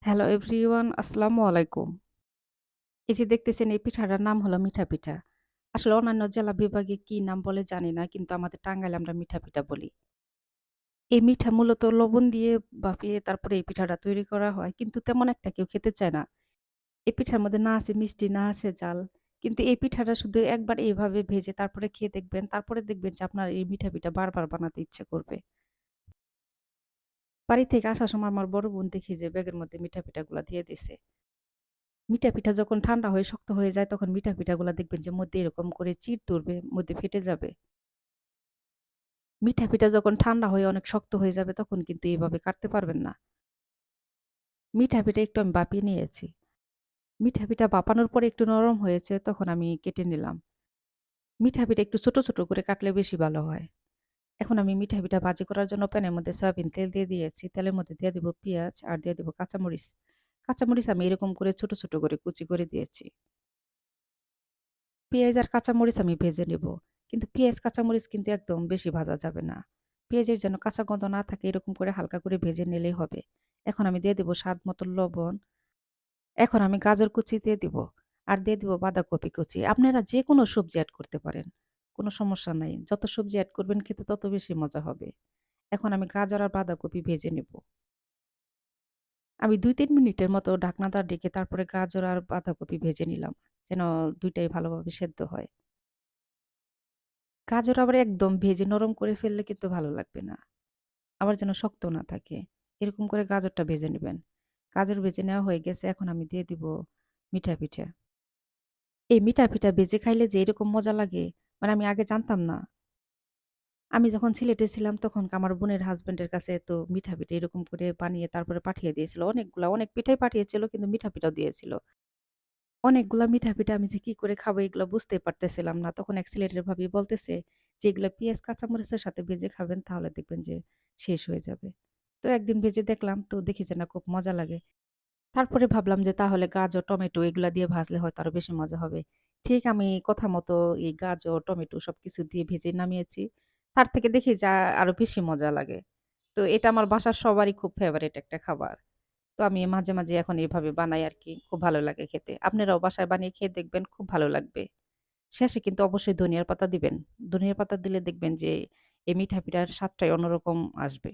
Hello everyone, আসসালামু আলাইকুম। এই যে দেখতেছেন এই পিঠাটার নাম হলো মিঠা পিঠা। আসলে অন্যান্য জেলা বিভাগে কি নাম বলে জানি না, কিন্তু আমাদের টাঙ্গাইলে আমরা মিঠা পিঠা বলি। এই মিঠা মূলত লবণ দিয়ে বাফিয়ে তারপরে এই পিঠাটা তৈরি করা হয়। কিন্তু তেমন একটা কেউ খেতে চায় না। এই পিঠার মধ্যে না আছে মিষ্টি, না আছে জাল। কিন্তু এই পিঠাটা শুধু একবার এভাবে ভেজে তারপরে খেয়ে দেখবেন। তারপরে দেখবেন যে আপনার এই মিঠা পিঠা বারবার বানাতে ইচ্ছে করবে। বাড়ি থেকে আসার সময় আমার বড় বোন দেখি যে ব্যাগের মধ্যে মিঠা পিঠাগুলা দিয়ে দিছে। মিঠা পিঠা যখন ঠান্ডা হয়ে শক্ত হয়ে যায় তখন মিঠা পিঠাগুলা দেখবেন যে মধ্যে এরকম করে চিড় ধরবে, মধ্যে ফেটে যাবে। মিঠা পিঠা যখন ঠান্ডা হয়ে অনেক শক্ত হয়ে যাবে তখন কিন্তু এভাবে কাটতে পারবেন না। মিঠা পিঠা একটু আমি বাপিয়ে নিয়েছি। মিঠা পিঠা বাপানোর পরে একটু নরম হয়েছে তখন আমি কেটে নিলাম। মিঠা পিঠা একটু ছোট, ছোট করে কাটলে বেশি ভালো হয়। এখন আমি মিঠা পিঠা ভাজি করার জন্য প্যানের মধ্যে সয়াবিন তেল দিয়ে দিয়েছি। তেলের মধ্যে দিয়ে দিব পেঁয়াজ আর দিয়ে দিব কাঁচামরিচ। কাঁচামরিচ আমি এরকম করে ছোট, ছোট করে কুচি করে দিয়েছি। পেঁয়াজ আর কাঁচামরিচ আমি ভেজে নেব। কিন্তু পেঁয়াজ কাঁচামরিচ কিন্তু একদম বেশি ভাজা যাবে না। পেঁয়াজের যেন কাঁচা গন্ধ না থাকে এরকম করে হালকা করে ভেজে নিলেই হবে। এখন আমি দিয়ে দেব স্বাদ মতো লবণ। এখন আমি গাজর কুচি দিয়ে দিব। আর দিয়ে দিব বাঁধাকপি কুচি। আপনারা যেকোনো সবজি এড করতে পারেন। কোনো সমস্যা নাই। যত সবজি এড করবেন খেতে তত বেশি মজা হবে। এখন আমি গাজর আর বাঁধাকপি ভেজে নেব। আমি ২-৩ মিনিটের মতো ঢাকনাটা ডেকে তারপরে গাজর আর বাঁধাকপি ভেজে নিলাম। যেন ২ টাই ভালোভাবে সেদ্ধ হয়। গাজর আবার একদম ভেজে নরম করে ফেললে কিন্তু ভালো লাগবে না। আবার যেন শক্ত না থাকে। এরকম করে গাজরটা ভেজে নিবেন। গাজর ভেজে নেওয়া হয়ে গেছে, এখন আমি দিয়ে দিব মিঠা পিঠা। এই মিঠা পিঠা ভেজে খাইলে যে এরকম মজা লাগে, মানে আমি আগে জানতাম না। আমি যখন সিলেটে ছিলাম তখন আমার বোনের হাসব্যান্ডের কাছে তো মিঠা পিঠা এরকম করে বানিয়ে তারপরে পাঠিয়ে দিয়েছিল। অনেকগুলা, অনেক পিঠাই পাঠিয়েছিল কিন্তু মিঠা পিঠাও দিয়েছিল। অনেকগুলা মিঠা পিঠা আমি যে কি করে খাবো এগুলা বুঝতেই পারতেছিলাম না। তখন এক সিলেটের ভাবি বলতেছে যে, "এগুলা পিঁয়াজ কাঁচামরিচের সাথে ভেজে খাবেন তাহলে দেখবেন যে শেষ হয়ে যাবে।" তো একদিন ভেজে দেখলাম তো দেখি যে না খুব মজা লাগে। তারপরে ভাবলাম যে তাহলে গাজর, টমেটো এগুলা দিয়ে ভাজলে হয়তো আরো বেশি মজা হবে। ঠিক আমি কথা মতো এই গাজর, টমেটো সবকিছু দিয়ে ভেজে নামিয়েছি। তার থেকে দেখি যে আরো বেশি মজা লাগে। তো এটা আমার বাসার সবারই খুব ফেভারাইট একটা খাবার। তো আমি মাঝে, মাঝে এখন এভাবে বানাই আরকি। খুব ভালো লাগে খেতে। আপনারাও বাসায় বানিয়ে খেয়ে দেখবেন খুব ভালো লাগবে। শেষে কিন্তু অবশ্যই ধনিয়ার পাতা দিবেন। ধনিয়ার পাতা দিলে দেখবেন যে এই মিঠা পিঠার স্বাদটাই অন্যরকম আসবে।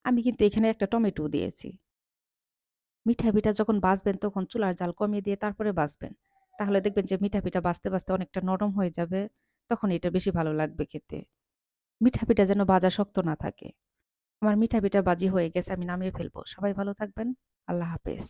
আমি কিন্তু এখানে একটা টমেটোও দিয়েছি। মিঠা পিঠা যখন ভাজবেন তখন চুলার জাল কমিয়ে দিয়ে তারপরে ভাজবেন। তাহলে দেখবেন যে মিঠা পিঠা ভাজতে, ভাজতে অনেকটা নরম হয়ে যাবে। তখন এটা বেশি ভালো লাগবে খেতে। মিঠা পিঠা যেন ভাজা শক্ত না থাকে। আমার মিঠা পিঠা ভাজি হয়ে গেছে। আমি নামিয়ে ফেলবো। সবাই ভালো থাকবেন। আল্লাহ হাফেজ।